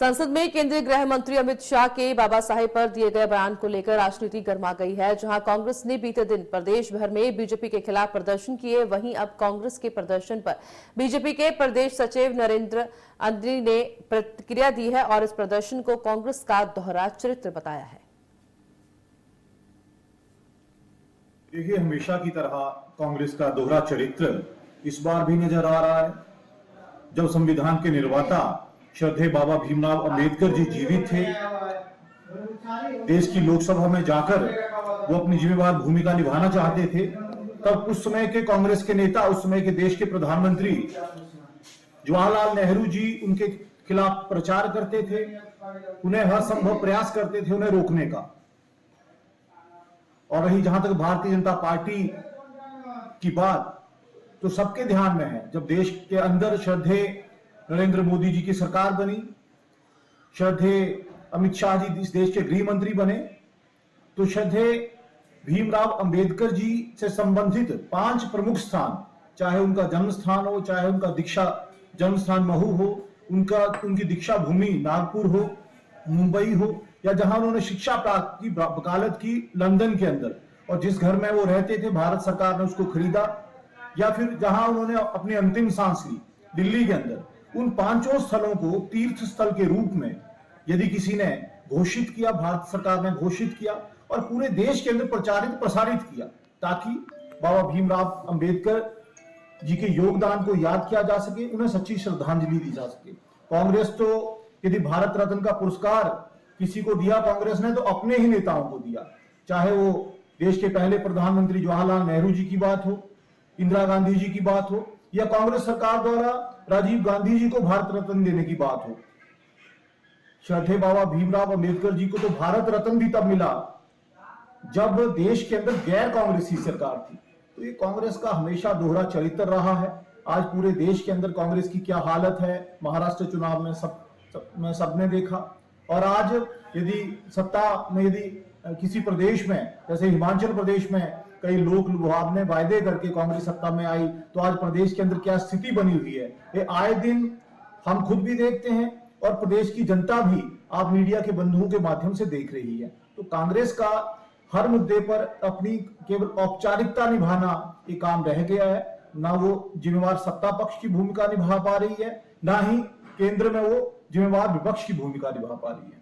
संसद में केंद्रीय गृह मंत्री अमित शाह के बाबा साहेब पर दिए गए बयान को लेकर राजनीति गर्मा गई है। जहां कांग्रेस ने बीते दिन प्रदेश भर में बीजेपी के खिलाफ प्रदर्शन किए, वहीं अब कांग्रेस के प्रदर्शन पर बीजेपी के प्रदेश सचिव नरेंद्र अंद्री ने प्रतिक्रिया दी है और इस प्रदर्शन को कांग्रेस का दोहरा चरित्र बताया है। देखिए, हमेशा की तरह कांग्रेस का दोहरा चरित्र इस बार भी नजर आ रहा है। जब संविधान के निर्माता श्रद्धेय बाबा भीमराव अंबेडकर जी जीवित थे, देश की लोकसभा में जाकर वो अपनी जिम्मेदार भूमिका निभाना चाहते थे, तब उस समय के कांग्रेस के नेता, उस समय के देश के प्रधानमंत्री जवाहरलाल नेहरू जी उनके खिलाफ प्रचार करते थे, उन्हें हर संभव प्रयास करते थे उन्हें रोकने का। और रही जहां तक भारतीय जनता पार्टी की बात, तो सबके ध्यान में है, जब देश के अंदर श्रद्धेय नरेंद्र मोदी जी की सरकार बनी, श्रद्धेय अमित शाह जी इस देश के गृह मंत्री बने, तो श्रद्धेय भीमराव अंबेडकर जी से संबंधित 5 प्रमुख स्थान, चाहे उनका जन्म स्थान हो, चाहे उनका दीक्षा जन्म स्थान महू हो, उनकी दीक्षा भूमि नागपुर हो, मुंबई हो, या जहां उन्होंने शिक्षा प्राप्त की, वकालत की लंदन के अंदर, और जिस घर में वो रहते थे भारत सरकार ने उसको खरीदा, या फिर जहां उन्होंने अपनी अंतिम सांस ली दिल्ली के अंदर, उन 5 स्थलों को तीर्थ स्थल के रूप में यदि किसी ने घोषित किया, भारत सरकार ने घोषित किया और पूरे देश के अंदर प्रचारित प्रसारित किया, ताकि बाबा भीमराव अंबेडकर जी के योगदान को याद किया जा सके, उन्हें सच्ची श्रद्धांजलि दी जा सके। कांग्रेस तो यदि भारत रत्न का पुरस्कार किसी को दिया कांग्रेस ने, तो अपने ही नेताओं को दिया, चाहे वो देश के पहले प्रधानमंत्री जवाहरलाल नेहरू जी की बात हो, इंदिरा गांधी जी की बात हो, या कांग्रेस सरकार द्वारा राजीव गांधी जी को भारत रत्न देने की बात हो। श्रद्धेय बाबा भीमराव अंबेडकर जी को तो भारत रत्न भी तब मिला जब देश के अंदर गैर कांग्रेसी सरकार थी। तो ये कांग्रेस का हमेशा दोहरा चरित्र रहा है। आज पूरे देश के अंदर कांग्रेस की क्या हालत है, महाराष्ट्र चुनाव में सबने देखा। और आज यदि सत्ता में यदि किसी प्रदेश में, जैसे हिमाचल प्रदेश में कई लोग लुभावने वायदे करके कांग्रेस सत्ता में आई, तो आज प्रदेश के अंदर क्या स्थिति बनी हुई है, ये आए दिन हम खुद भी देखते हैं और प्रदेश की जनता भी आप मीडिया के बंधुओं के माध्यम से देख रही है। तो कांग्रेस का हर मुद्दे पर अपनी केवल औपचारिकता निभाना ये काम रह गया है। ना वो जिम्मेवार सत्ता पक्ष की भूमिका निभा पा रही है, ना ही केंद्र में वो जिम्मेवार विपक्ष की भूमिका निभा पा रही है।